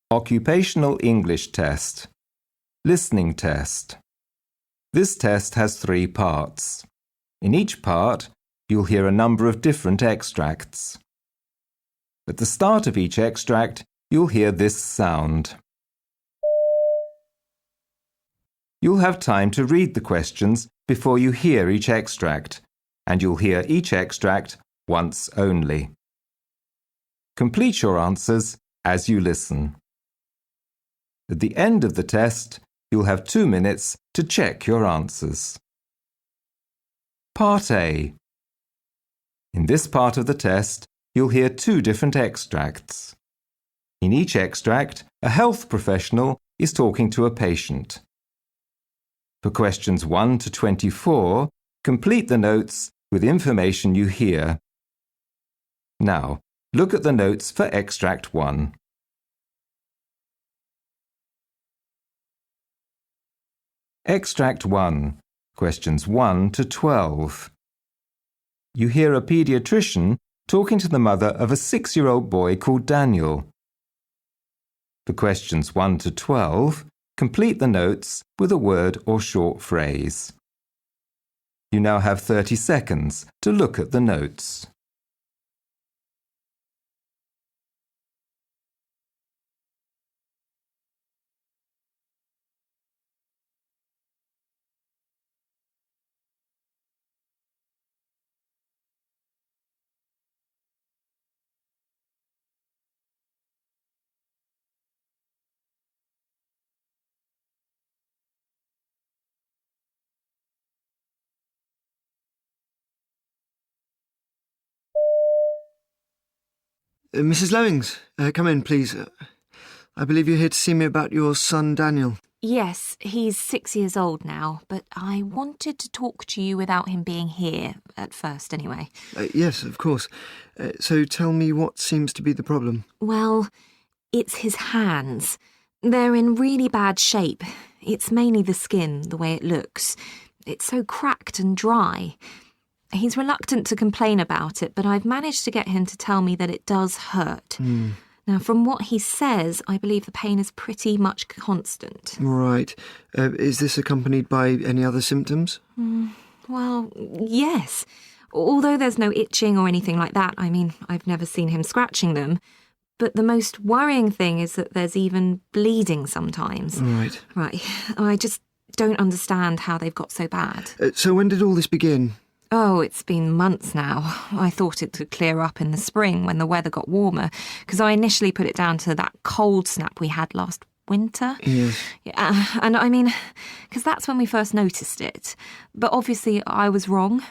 Occupational English Test. Listening Test. This test has 3 parts. In each part, you'll hear a number of different extracts. At the start of each extract, you'll hear this sound. You'll have time to read the questions before you hear each extract, and you'll hear each extract once only. Complete your answers as you listen. At the end of the test, you'll have 2 minutes to check your answers. Part A. In this part of the test, you'll hear 2 different extracts. In each extract, a health professional is talking to a patient. For questions 1 to 24, complete the notes with information you hear. Now, look at the notes for extract 1. Extract 1, questions 1 to 12. You hear a paediatrician talking to the mother of a 6-year-old boy called Daniel. For questions 1 to 12, complete the notes with a word or short phrase. You now have 30 seconds to look at the notes. Mrs. Lemmings, come in, please. I believe you're here to see me about your son, Daniel. Yes, he's 6 years old now, but I wanted to talk to you without him being here, at first anyway. Yes, of course. So tell me what seems to be the problem. Well, it's his hands. They're in really bad shape. It's mainly the skin, the way it looks. It's so cracked and dry. He's reluctant to complain about it, but I've managed to get him to tell me that it does hurt. Now, from what he says, I believe the pain is pretty much constant. Right. Is this accompanied by any other symptoms? Well, yes. Although there's no itching or anything like that, I mean, I've never seen him scratching them. But the most worrying thing is that there's even bleeding sometimes. Right. Right. I just don't understand how they've got so bad. So when did all this begin? Oh, it's been months now. I thought it would clear up in the spring when the weather got warmer, because I initially put it down to that cold snap we had last winter. Yes. Yeah, and I mean, because that's when we first noticed it. But obviously I was wrong.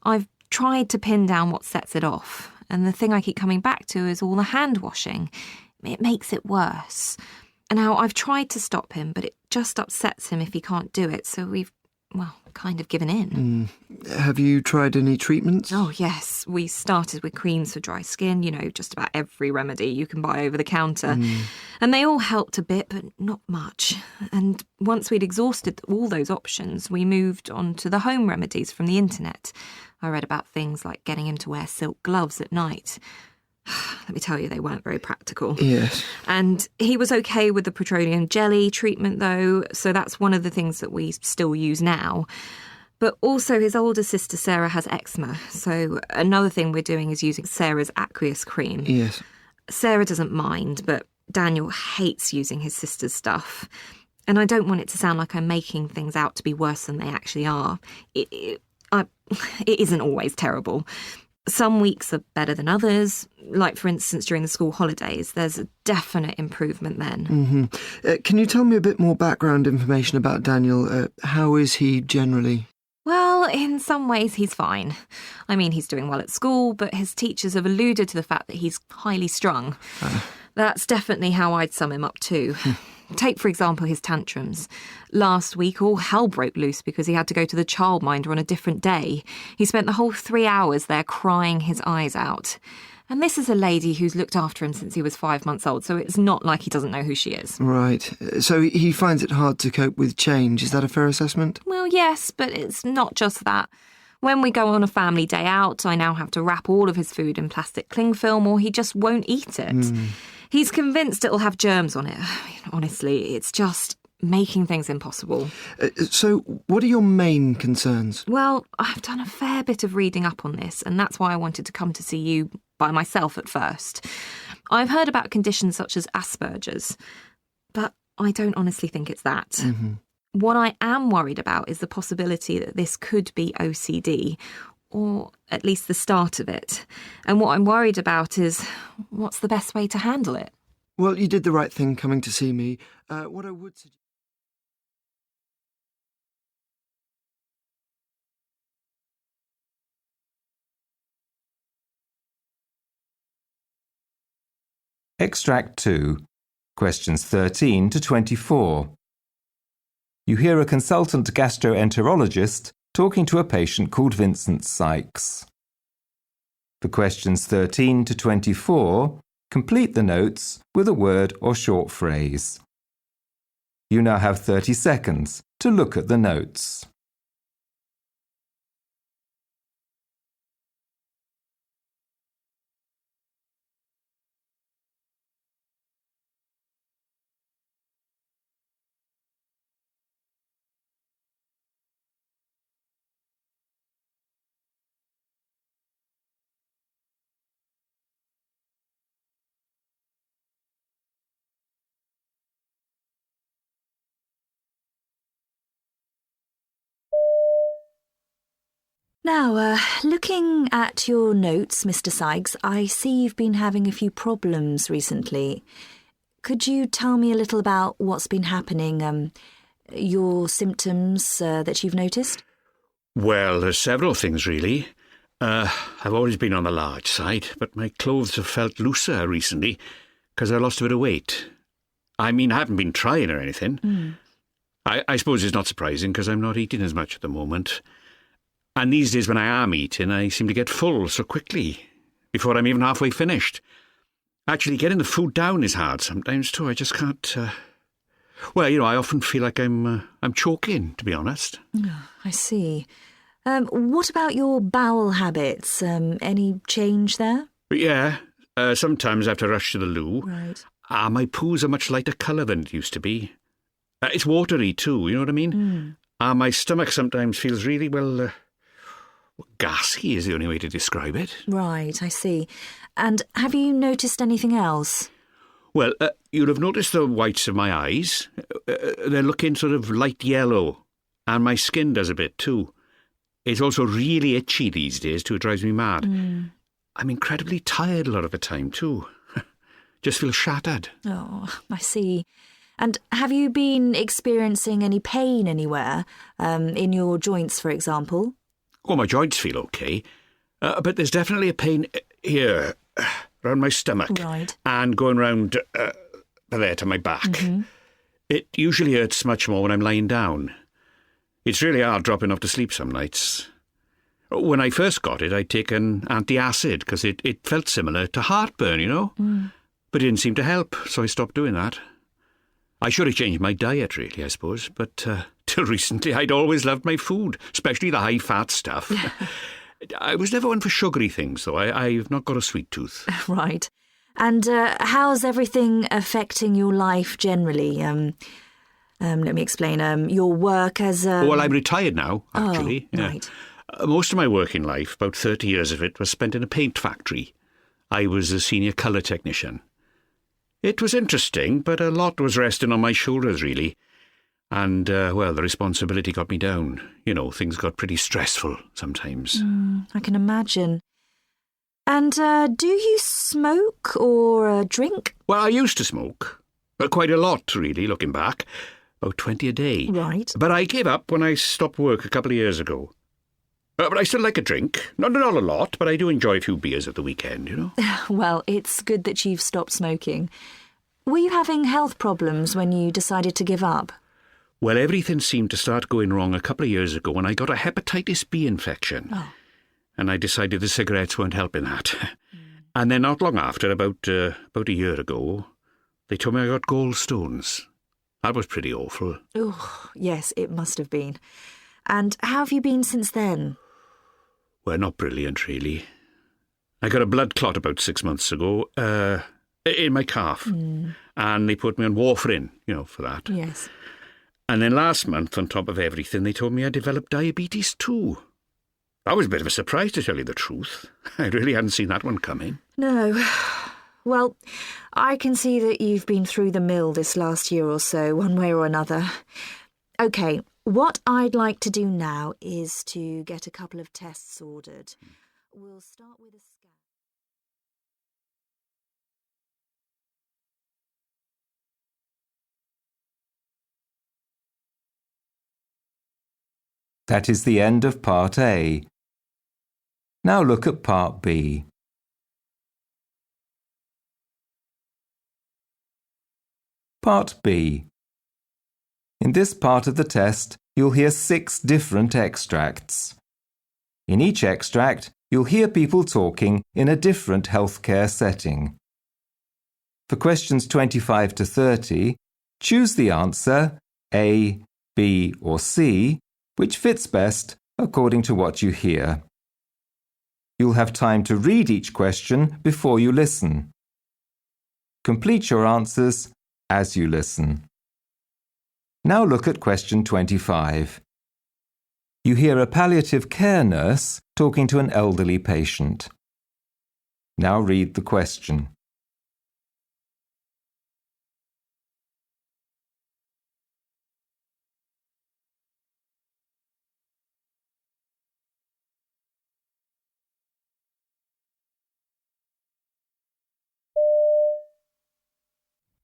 I've tried to pin down what sets it off, and the thing I keep coming back to is all the hand washing. It makes it worse. And now I've tried to stop him, but it just upsets him if he can't do it, so we've kind of given in. Have you tried any treatments? Oh, yes. We started with creams for dry skin, just about every remedy you can buy over the counter. And they all helped a bit, but not much. And once we'd exhausted all those options, we moved on to the home remedies from the internet. I read about things like getting him to wear silk gloves at night. Let me tell you, they weren't very practical. Yes. And he was okay with the petroleum jelly treatment, though, so that's one of the things that we still use now. But also his older sister, Sarah, has eczema, so another thing we're doing is using Sarah's aqueous cream. Yes. Sarah doesn't mind, but Daniel hates using his sister's stuff. And I don't want it to sound like I'm making things out to be worse than they actually are. It isn't always terrible. Some weeks are better than others. Like, for instance, during the school holidays, there's a definite improvement then. Can you tell me a bit more background information about Daniel? How is he generally? Well, in some ways he's fine. I mean, he's doing well at school, but his teachers have alluded to the fact that he's highly strung. That's definitely how I'd sum him up too. Take, for example, his tantrums. Last week, all hell broke loose because he had to go to the childminder on a different day. He spent the whole 3 hours there crying his eyes out. And this is a lady who's looked after him since he was 5 months old, so it's not like he doesn't know who she is. Right. So he finds it hard to cope with change. Is that a fair assessment? Well, yes, but it's not just that. When we go on a family day out, I now have to wrap all of his food in plastic cling film or he just won't eat it. He's convinced it'll have germs on it. I mean, honestly, it's just making things impossible. So, what are your main concerns? Well, I've done a fair bit of reading up on this, and that's why I wanted to come to see you by myself at first. I've heard about conditions such as Asperger's, but I don't honestly think it's that. Mm-hmm. What I am worried about is the possibility that this could be OCD, or at least the start of it. And what I'm worried about is what's the best way to handle it. Well, you did the right thing coming to see me. What I would suggest... Extract 2, questions 13 to 24. You hear a consultant gastroenterologist talking to a patient called Vincent Skyes. For questions 13 to 24, complete the notes with a word or short phrase. You now have 30 seconds to look at the notes. Now, looking at your notes, Mr. Sykes, I see you've been having a few problems recently. Could you tell me a little about what's been happening, your symptoms that you've noticed? Well, there's several things, really. I've always been on the large side, but my clothes have felt looser recently because I lost a bit of weight. I mean, I haven't been trying or anything. I suppose it's not surprising because I'm not eating as much at the moment. And these days when I am eating, I seem to get full so quickly, before I'm even halfway finished. Actually, getting the food down is hard sometimes too. I just can't... I often feel like I'm choking, to be honest. Oh, I see. What about your bowel habits? Any change there? Yeah, sometimes I have to rush to the loo. Right. My poos are much lighter colour than it used to be. It's watery too, you know what I mean? My stomach sometimes feels really, gassy is the only way to describe it. Right, I see. And have you noticed anything else? Well, you'll have noticed the whites of my eyes. They're looking sort of light yellow, and my skin does a bit too. It's also really itchy these days too. It drives me mad. I'm incredibly tired a lot of the time too. Just feel shattered. Oh, I see. And have you been experiencing any pain anywhere? In your joints, for example? Well, my joints feel okay, but there's definitely a pain here, around my stomach. Right. And going round there to my back. It usually hurts much more when I'm lying down. It's really hard dropping off to sleep some nights. When I first got it, I'd taken antacid because it felt similar to heartburn, you know? But it didn't seem to help, so I stopped doing that. I should have changed my diet, really, I suppose, but till recently I'd always loved my food, especially the high-fat stuff. I was never one for sugary things, though. I've not got a sweet tooth. Right. And how's everything affecting your life generally? Let me explain. Your work as a... Well, I'm retired now, actually. Oh, right. Most of my working life, about 30 years of it, was spent in a paint factory. I was a senior colour technician. It was interesting, but a lot was resting on my shoulders, really. And, the responsibility got me down. You know, things got pretty stressful sometimes. I can imagine. And do you smoke or drink? Well, I used to smoke. Quite a lot, really, looking back. About 20 a day. Right. But I gave up when I stopped work a couple of years ago. But I still like a drink. Not a lot, but I do enjoy a few beers at the weekend, you know. Well, it's good that you've stopped smoking. Were you having health problems when you decided to give up? Well, everything seemed to start going wrong a couple of years ago when I got a hepatitis B infection. Oh. And I decided the cigarettes weren't helping that. And then not long after, about a year ago, they told me I got gallstones. That was pretty awful. Oh, yes, it must have been. And how have you been since then? Well, not brilliant, really. I got a blood clot about 6 months ago. in my calf. And they put me on warfarin, for that. Yes. And then last month, on top of everything, they told me I developed diabetes too. That was a bit of a surprise, to tell you the truth. I really hadn't seen that one coming. No. Well, I can see that you've been through the mill this last year or so, one way or another. OK, what I'd like to do now is to get a couple of tests ordered. We'll start with a scan. That is the end of Part A. Now look at Part B. Part B. In this part of the test, you'll hear 6 different extracts. In each extract, you'll hear people talking in a different healthcare setting. For questions 25 to 30, choose the answer A, B or C, which fits best according to what you hear. You'll have time to read each question before you listen. Complete your answers as you listen. Now look at question 25. You hear a palliative care nurse talking to an elderly patient. Now read the question.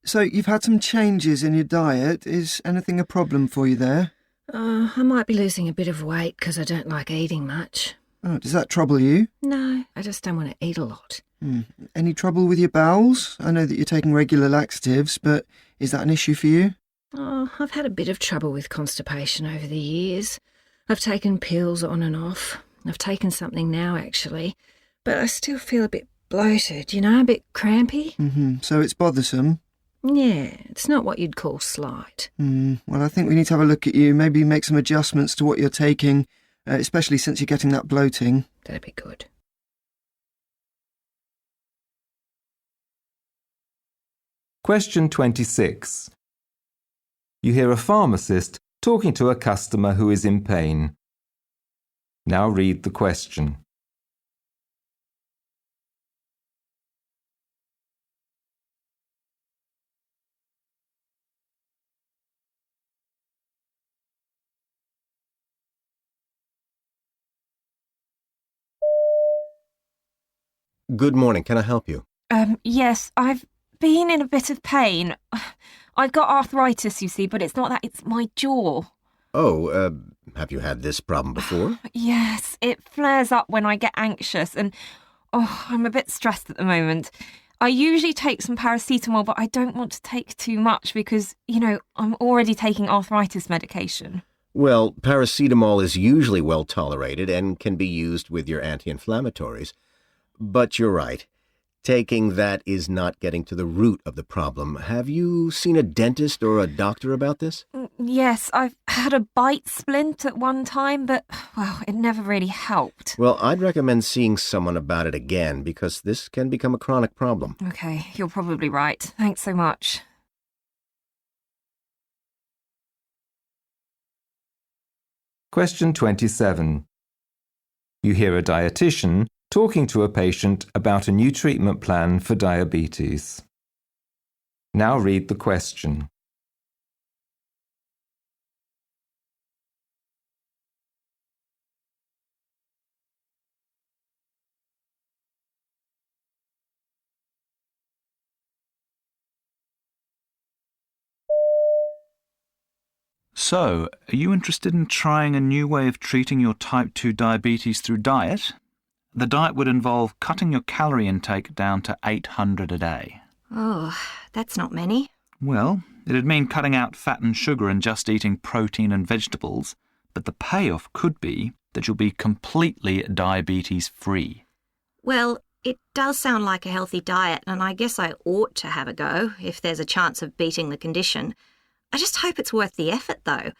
So you've had some changes in your diet. Is anything a problem for you there? I might be losing a bit of weight because I don't like eating much. Oh, does that trouble you? No, I just don't want to eat a lot. Any trouble with your bowels? I know that you're taking regular laxatives, but is that an issue for you? Oh, I've had a bit of trouble with constipation over the years. I've taken pills on and off. I've taken something now, actually. But I still feel a bit bloated, a bit crampy. So it's bothersome? Yeah, it's not what you'd call slight. Well, I think we need to have a look at you, maybe make some adjustments to what you're taking, especially since you're getting that bloating. That'd be good. Question 26. You hear a pharmacist talking to a customer who is in pain. Now read the question. Good morning. Can I help you? Yes, I've been in a bit of pain. I've got arthritis, you see, but it's not that, it's my jaw. Oh, have you had this problem before? Yes, it flares up when I get anxious and, I'm a bit stressed at the moment. I usually take some paracetamol, but I don't want to take too much because, I'm already taking arthritis medication. Well, paracetamol is usually well tolerated and can be used with your anti-inflammatories. But you're right. Taking that is not getting to the root of the problem. Have you seen a dentist or a doctor about this? Yes, I've had a bite splint at one time, but, it never really helped. Well, I'd recommend seeing someone about it again because this can become a chronic problem. Okay, you're probably right. Thanks so much. Question 27. You hear a dietitian talking to a patient about a new treatment plan for diabetes. Now read the question. So, are you interested in trying a new way of treating your type 2 diabetes through diet? The diet would involve cutting your calorie intake down to 800 a day. Oh, that's not many. Well, it'd mean cutting out fat and sugar and just eating protein and vegetables, but the payoff could be that you'll be completely diabetes-free. Well, it does sound like a healthy diet, and I guess I ought to have a go if there's a chance of beating the condition. I just hope it's worth the effort, though.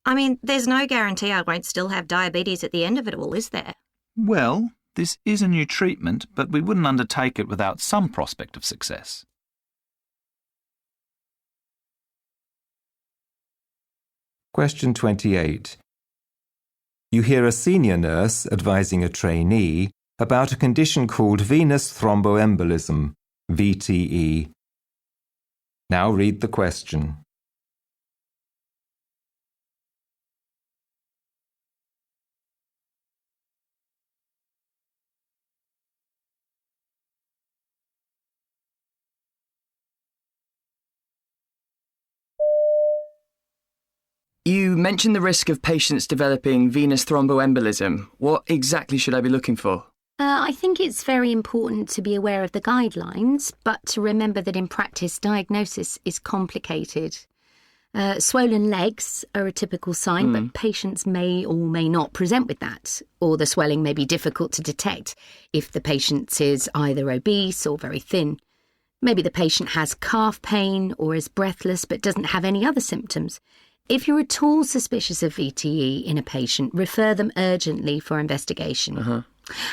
I mean, there's no guarantee I won't still have diabetes at the end of it all, is there? Well, this is a new treatment, but we wouldn't undertake it without some prospect of success. Question 28. You hear a senior nurse advising a trainee about a condition called venous thromboembolism, VTE. Now read the question. You mentioned the risk of patients developing venous thromboembolism. What exactly should I be looking for? I think it's very important to be aware of the guidelines, but to remember that in practice, diagnosis is complicated. Swollen legs are a typical sign, but patients may or may not present with that, or the swelling may be difficult to detect if the patient is either obese or very thin. Maybe the patient has calf pain or is breathless but doesn't have any other symptoms. If you're at all suspicious of VTE in a patient, refer them urgently for investigation.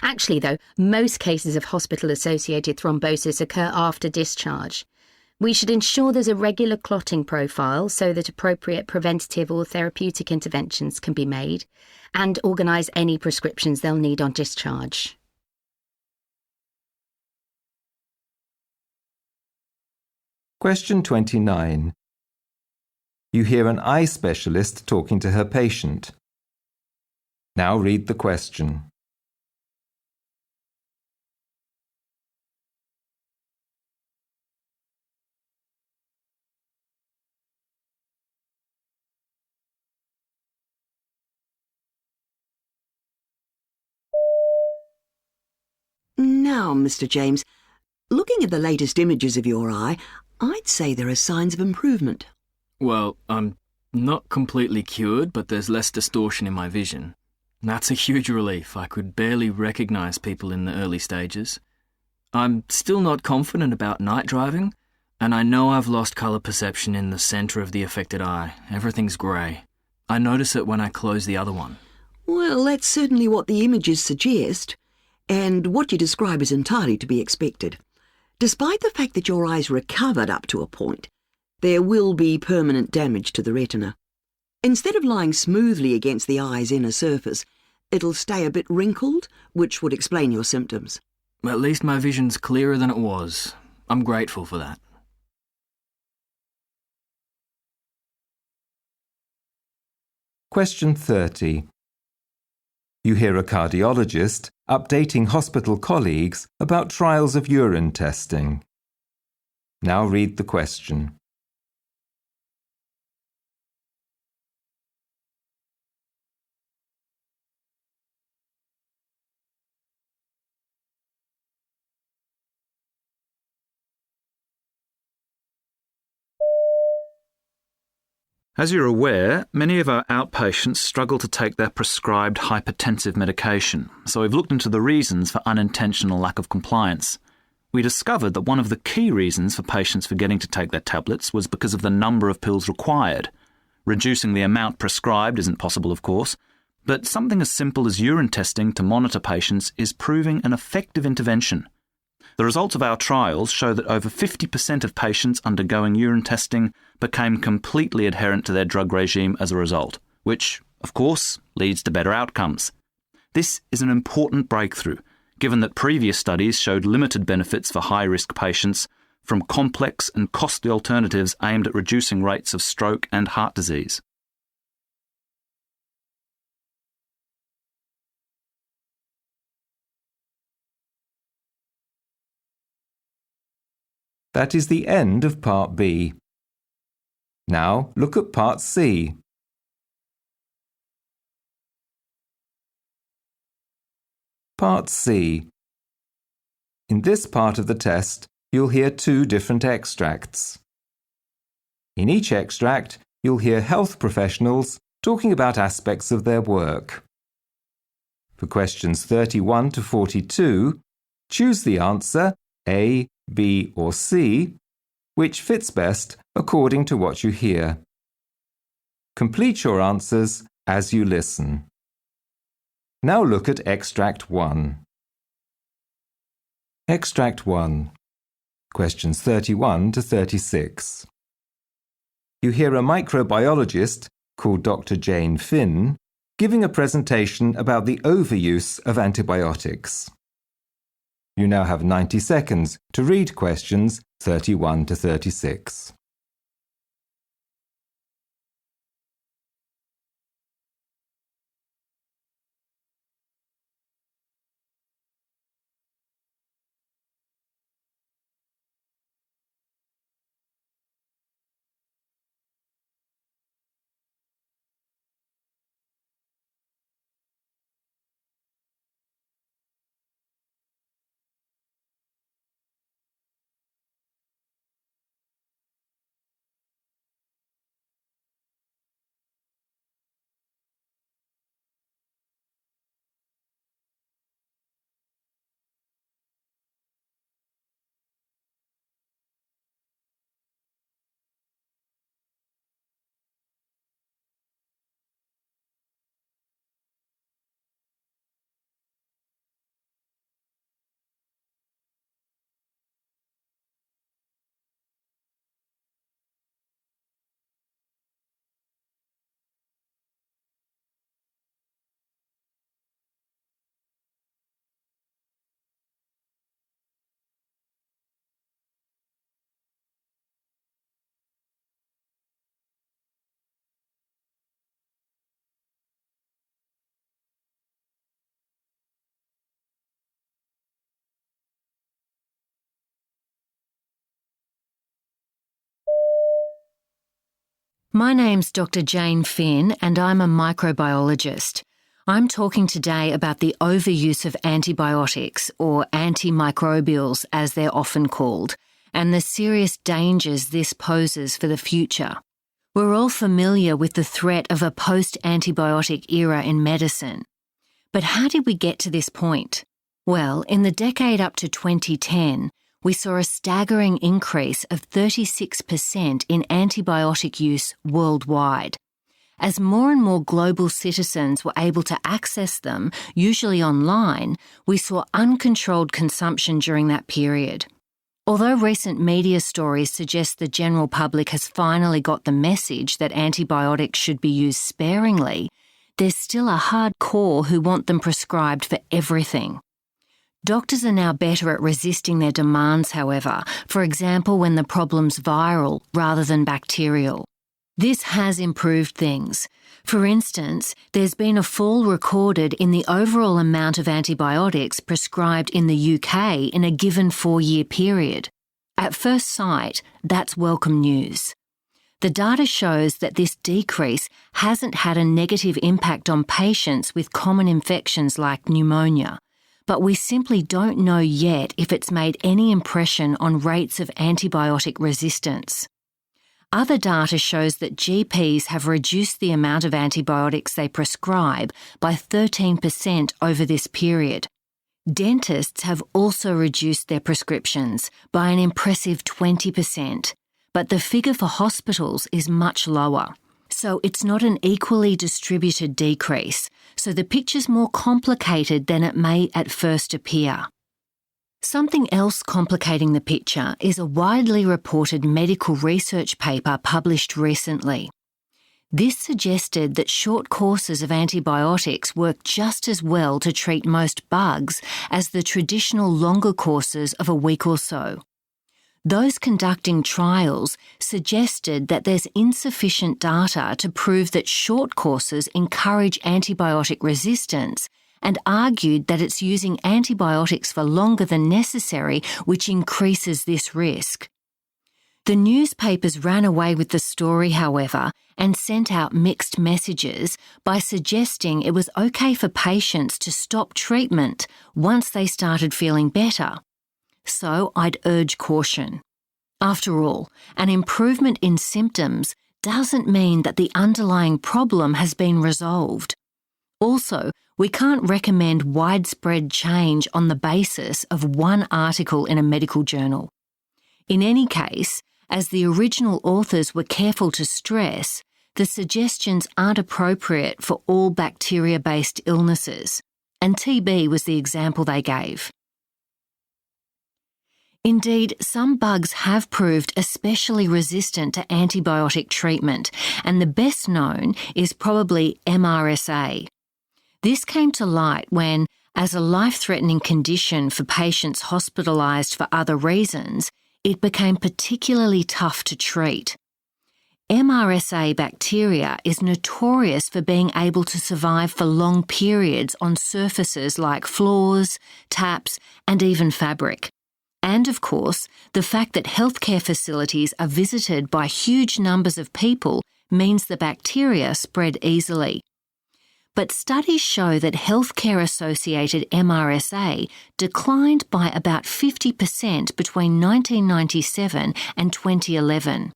Actually, though, most cases of hospital-associated thrombosis occur after discharge. We should ensure there's a regular clotting profile so that appropriate preventative or therapeutic interventions can be made, and organise any prescriptions they'll need on discharge. Question 29. You hear an eye specialist talking to her patient. Now read the question. Now, Mr. James, looking at the latest images of your eye, I'd say there are signs of improvement. Well, I'm not completely cured, but there's less distortion in my vision. That's a huge relief. I could barely recognise people in the early stages. I'm still not confident about night driving, and I know I've lost colour perception in the centre of the affected eye. Everything's grey. I notice it when I close the other one. Well, that's certainly what the images suggest, and what you describe is entirely to be expected. Despite the fact that your eye's recovered up to a point, there will be permanent damage to the retina. Instead of lying smoothly against the eye's inner surface, it'll stay a bit wrinkled, which would explain your symptoms. At least my vision's clearer than it was. I'm grateful for that. Question 30. You hear a cardiologist updating hospital colleagues about trials of urine testing. Now read the question. As you're aware, many of our outpatients struggle to take their prescribed hypertensive medication, so we've looked into the reasons for unintentional lack of compliance. We discovered that one of the key reasons for patients forgetting to take their tablets was because of the number of pills required. Reducing the amount prescribed isn't possible, of course, but something as simple as urine testing to monitor patients is proving an effective intervention. The results of our trials show that over 50% of patients undergoing urine testing became completely adherent to their drug regime as a result, which, of course, leads to better outcomes. This is an important breakthrough, given that previous studies showed limited benefits for high-risk patients from complex and costly alternatives aimed at reducing rates of stroke and heart disease. That is the end of Part B. Now look at Part C. Part C. In this part of the test, you'll hear two different extracts. In each extract, you'll hear health professionals talking about aspects of their work. For questions 31 to 42, choose the answer A, B or C, which fits best according to what you hear. Complete your answers as you listen. Now look at Extract 1. Extract 1. Questions 31 to 36. You hear a microbiologist called Dr. Jane Finn, giving a presentation about the overuse of antibiotics. You now have 90 seconds to read questions 31 to 36. My name's Dr. Jane Finn and I'm a microbiologist. I'm talking today about the overuse of antibiotics, or antimicrobials as they're often called, and the serious dangers this poses for the future. We're all familiar with the threat of a post-antibiotic era in medicine. But how did we get to this point? Well, in the decade up to 2010, we saw a staggering increase of 36% in antibiotic use worldwide. As more and more global citizens were able to access them, usually online, we saw uncontrolled consumption during that period. Although recent media stories suggest the general public has finally got the message that antibiotics should be used sparingly, there's still a hard core who want them prescribed for everything. Doctors are now better at resisting their demands, however, for example when the problem's viral rather than bacterial. This has improved things. For instance, there's been a fall recorded in the overall amount of antibiotics prescribed in the UK in a given 4-year period. At first sight, that's welcome news. The data shows that this decrease hasn't had a negative impact on patients with common infections like pneumonia, but we simply don't know yet if it's made any impression on rates of antibiotic resistance. Other data shows that GPs have reduced the amount of antibiotics they prescribe by 13% over this period. Dentists have also reduced their prescriptions by an impressive 20%, but the figure for hospitals is much lower. So it's not an equally distributed decrease, so the picture's more complicated than it may at first appear. Something else complicating the picture is a widely reported medical research paper published recently. This suggested that short courses of antibiotics work just as well to treat most bugs as the traditional longer courses of a week or so. Those conducting trials suggested that there's insufficient data to prove that short courses encourage antibiotic resistance, and argued that it's using antibiotics for longer than necessary which increases this risk. The newspapers ran away with the story, however, and sent out mixed messages by suggesting it was okay for patients to stop treatment once they started feeling better. So I'd urge caution. After all, an improvement in symptoms doesn't mean that the underlying problem has been resolved. Also, we can't recommend widespread change on the basis of one article in a medical journal. In any case, as the original authors were careful to stress, the suggestions aren't appropriate for all bacteria-based illnesses, and TB was the example they gave. Indeed, some bugs have proved especially resistant to antibiotic treatment, and the best known is probably MRSA. This came to light when, as a life-threatening condition for patients hospitalised for other reasons, it became particularly tough to treat. MRSA bacteria is notorious for being able to survive for long periods on surfaces like floors, taps, and even fabric. And, of course, the fact that healthcare facilities are visited by huge numbers of people means the bacteria spread easily. But studies show that healthcare-associated MRSA declined by about 50% between 1997 and 2011,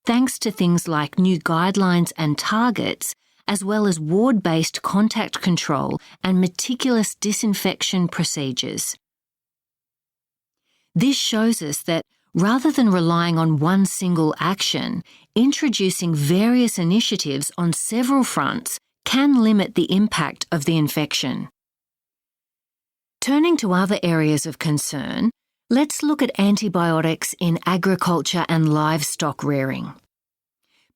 thanks to things like new guidelines and targets, as well as ward-based contact control and meticulous disinfection procedures. This shows us that, rather than relying on one single action, introducing various initiatives on several fronts can limit the impact of the infection. Turning to other areas of concern, let's look at antibiotics in agriculture and livestock rearing.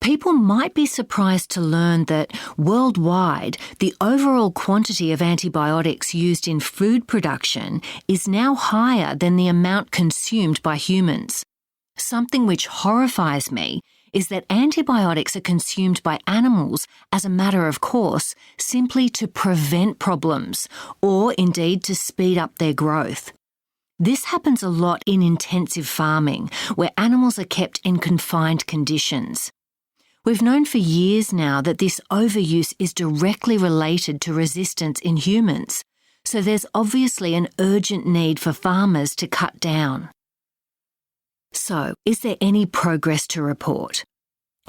People might be surprised to learn that worldwide, the overall quantity of antibiotics used in food production is now higher than the amount consumed by humans. Something which horrifies me is that antibiotics are consumed by animals as a matter of course, simply to prevent problems, or indeed to speed up their growth. This happens a lot in intensive farming, where animals are kept in confined conditions. We've known for years now that this overuse is directly related to resistance in humans, so there's obviously an urgent need for farmers to cut down. So, is there any progress to report?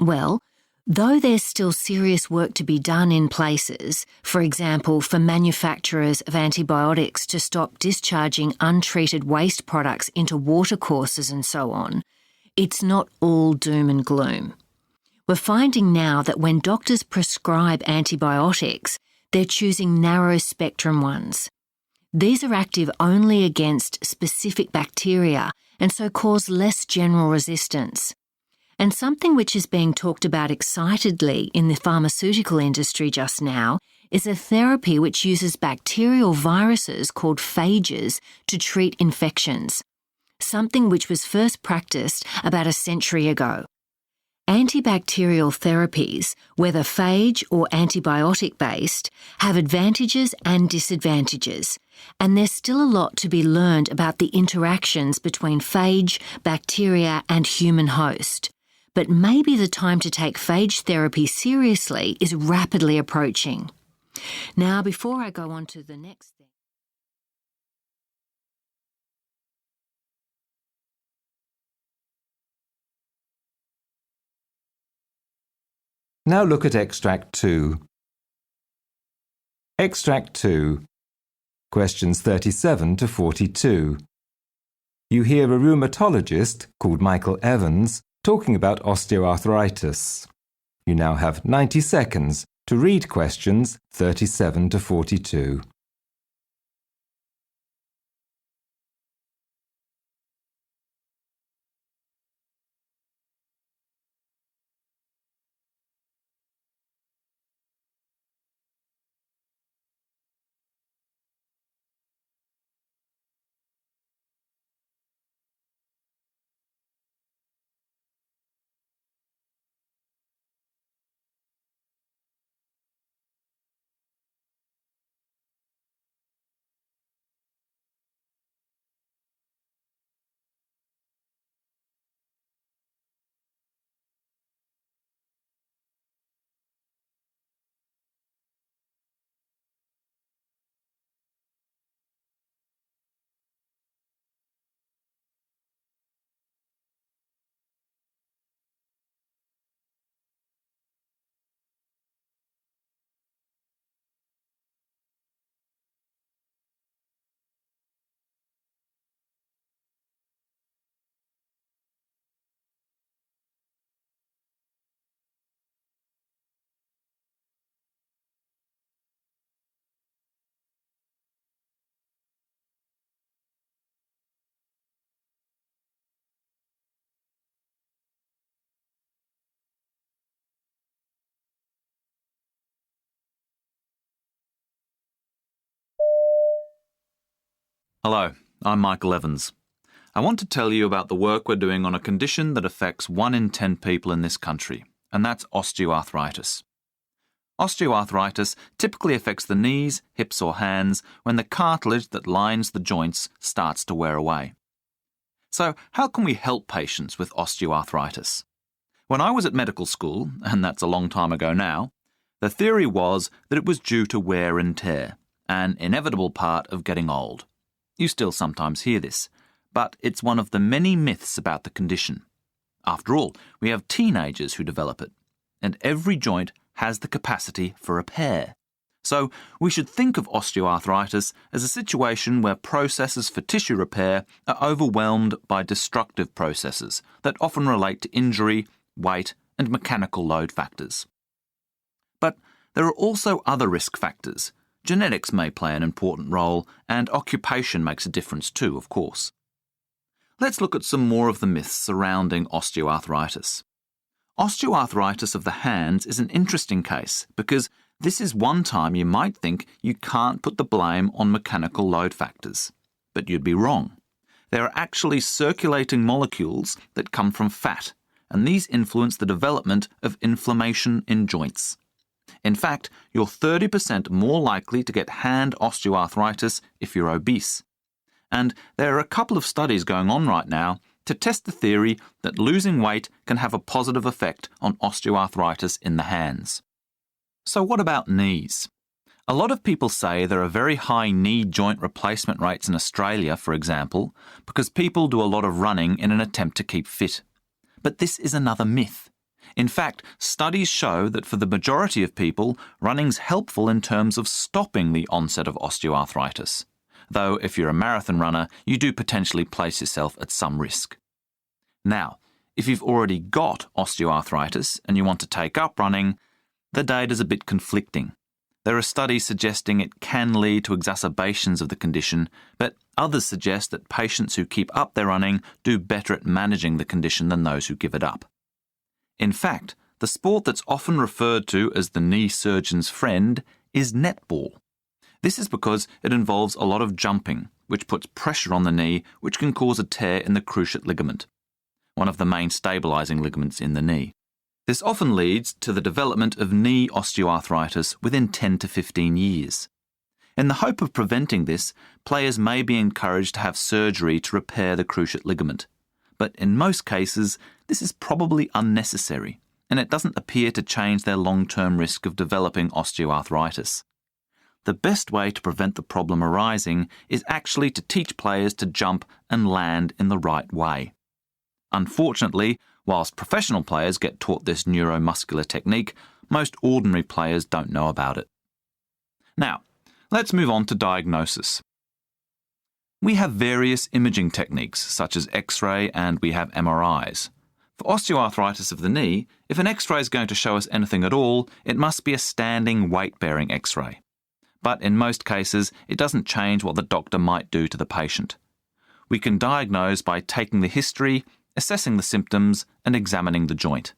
Well, though there's still serious work to be done in places, for example, for manufacturers of antibiotics to stop discharging untreated waste products into watercourses and so on, it's not all doom and gloom. We're finding now that when doctors prescribe antibiotics, they're choosing narrow-spectrum ones. These are active only against specific bacteria and so cause less general resistance. And something which is being talked about excitedly in the pharmaceutical industry just now is a therapy which uses bacterial viruses called phages to treat infections, something which was first practiced about a century ago. Antibacterial therapies, whether phage or antibiotic-based, have advantages and disadvantages, and there's still a lot to be learned about the interactions between phage, bacteria, and human host. But maybe the time to take phage therapy seriously is rapidly approaching. Now, before I go on to the next thing, Now look at Extract 2. Extract 2. Questions 37 to 42. You hear a rheumatologist called Michael Evans talking about osteoarthritis. You now have 90 seconds to read questions 37 to 42. Hello, I'm Michael Evans. I want to tell you about the work we're doing on a condition that affects 1 in 10 people in this country, and that's osteoarthritis. Osteoarthritis typically affects the knees, hips or hands when the cartilage that lines the joints starts to wear away. So, how can we help patients with osteoarthritis? When I was at medical school, and that's a long time ago now, the theory was that it was due to wear and tear, an inevitable part of getting old. You still sometimes hear this, but it's one of the many myths about the condition. After all, we have teenagers who develop it, and every joint has the capacity for repair. So we should think of osteoarthritis as a situation where processes for tissue repair are overwhelmed by destructive processes that often relate to injury, weight, and mechanical load factors. But there are also other risk factors. Genetics may play an important role, and occupation makes a difference too, of course. Let's look at some more of the myths surrounding osteoarthritis. Osteoarthritis of the hands is an interesting case because this is one time you might think you can't put the blame on mechanical load factors. But you'd be wrong. There are actually circulating molecules that come from fat, and these influence the development of inflammation in joints. In fact, you're 30% more likely to get hand osteoarthritis if you're obese. And there are a couple of studies going on right now to test the theory that losing weight can have a positive effect on osteoarthritis in the hands. So what about knees? A lot of people say there are very high knee joint replacement rates in Australia, for example, because people do a lot of running in an attempt to keep fit. But this is another myth. In fact, studies show that for the majority of people, running's helpful in terms of stopping the onset of osteoarthritis. Though if you're a marathon runner, you do potentially place yourself at some risk. Now, if you've already got osteoarthritis and you want to take up running, the data's a bit conflicting. There are studies suggesting it can lead to exacerbations of the condition, but others suggest that patients who keep up their running do better at managing the condition than those who give it up. In fact, the sport that's often referred to as the knee surgeon's friend is netball. This is because it involves a lot of jumping, which puts pressure on the knee, which can cause a tear in the cruciate ligament, one of the main stabilising ligaments in the knee. This often leads to the development of knee osteoarthritis within 10 to 15 years. In the hope of preventing this, players may be encouraged to have surgery to repair the cruciate ligament. But in most cases, this is probably unnecessary, and it doesn't appear to change their long-term risk of developing osteoarthritis. The best way to prevent the problem arising is actually to teach players to jump and land in the right way. Unfortunately, whilst professional players get taught this neuromuscular technique, most ordinary players don't know about it. Now, let's move on to diagnosis. We have various imaging techniques such as X-ray and we have MRIs. For osteoarthritis of the knee, if an X-ray is going to show us anything at all, it must be a standing weight-bearing X-ray. But in most cases, it doesn't change what the doctor might do to the patient. We can diagnose by taking the history, assessing the symptoms, and examining the joint.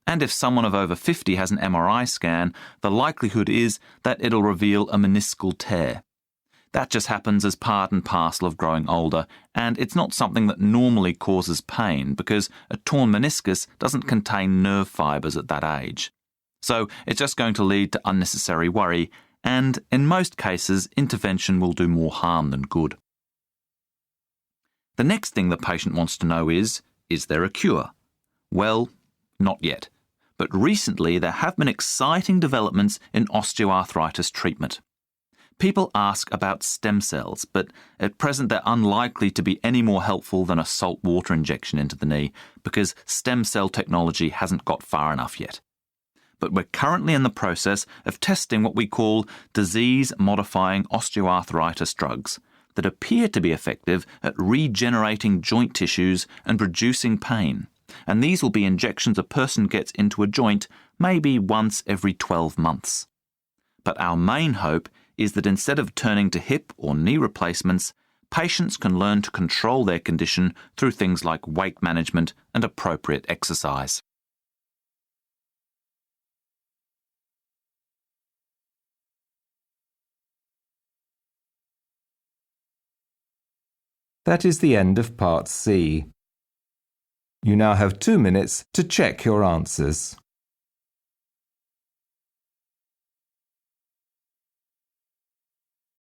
And if someone of over 50 has an MRI scan, the likelihood is that it'll reveal a meniscal tear. That just happens as part and parcel of growing older, and it's not something that normally causes pain because a torn meniscus doesn't contain nerve fibres at that age. So it's just going to lead to unnecessary worry, and in most cases, intervention will do more harm than good. The next thing the patient wants to know is there a cure? Well, not yet. But recently there have been exciting developments in osteoarthritis treatment. People ask about stem cells, but at present they're unlikely to be any more helpful than a salt water injection into the knee because stem cell technology hasn't got far enough yet. But we're currently in the process of testing what we call disease-modifying osteoarthritis drugs that appear to be effective at regenerating joint tissues and reducing pain. And these will be injections a person gets into a joint maybe once every 12 months. But our main hope is that instead of turning to hip or knee replacements, patients can learn to control their condition through things like weight management and appropriate exercise. That is the end of Part C. You now have 2 minutes to check your answers.